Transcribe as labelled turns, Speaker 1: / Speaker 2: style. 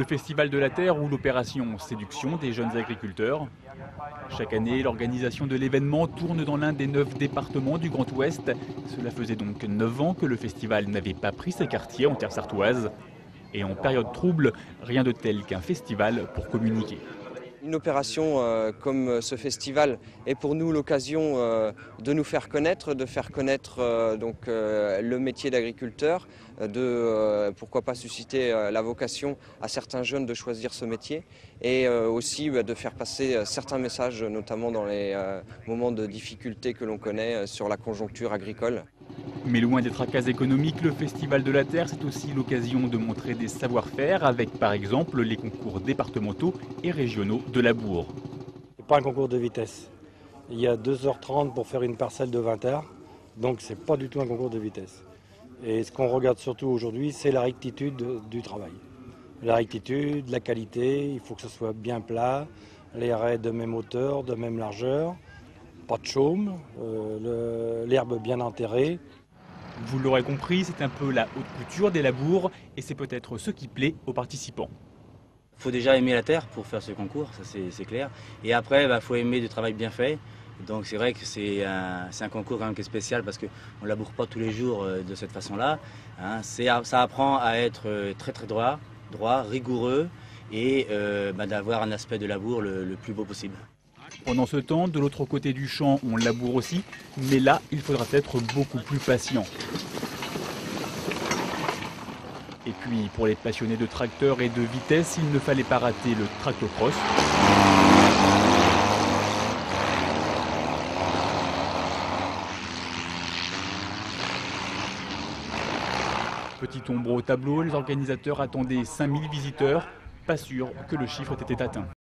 Speaker 1: Le Festival de la Terre ou l'opération Séduction des jeunes agriculteurs. Chaque année, l'organisation de l'événement tourne dans l'un des 9 départements du Grand Ouest. Cela faisait donc 9 ans que le festival n'avait pas pris ses quartiers en terre sartoise. Et en période trouble, rien de tel qu'un festival pour communiquer.
Speaker 2: Une opération comme ce festival est pour nous l'occasion de nous faire connaître, de faire connaître le métier d'agriculteur, pourquoi pas susciter la vocation à certains jeunes de choisir ce métier et aussi de faire passer certains messages, notamment dans les moments de difficulté que l'on connaît sur la conjoncture agricole.
Speaker 1: Mais loin des tracas économiques, le Festival de la Terre, c'est aussi l'occasion de montrer des savoir-faire avec par exemple les concours départementaux et régionaux de labour.
Speaker 3: Ce n'est pas un concours de vitesse. Il y a 2h30 pour faire une parcelle de 20 hectares, donc ce n'est pas du tout un concours de vitesse. Et ce qu'on regarde surtout aujourd'hui, c'est la rectitude du travail. La rectitude, la qualité, il faut que ce soit bien plat, les raies de même hauteur, de même largeur. Pas de chaume, l'herbe bien enterrée.
Speaker 1: Vous l'aurez compris, c'est un peu la haute couture des labours et c'est peut-être ce qui plaît aux participants.
Speaker 4: Il faut déjà aimer la terre pour faire ce concours, ça c'est clair. Et après, il faut aimer du travail bien fait. Donc c'est vrai que c'est un concours quand même qui est spécial parce qu'on ne laboure pas tous les jours de cette façon-là. Ça apprend à être très très droit, rigoureux et d'avoir un aspect de labour le plus beau possible.
Speaker 1: Pendant ce temps, de l'autre côté du champ, on laboure aussi, mais là, il faudra être beaucoup plus patient. Et puis, pour les passionnés de tracteurs et de vitesse, il ne fallait pas rater le tractocross. Petite ombre au tableau, les organisateurs attendaient 5000 visiteurs. Pas sûr que le chiffre ait été atteint.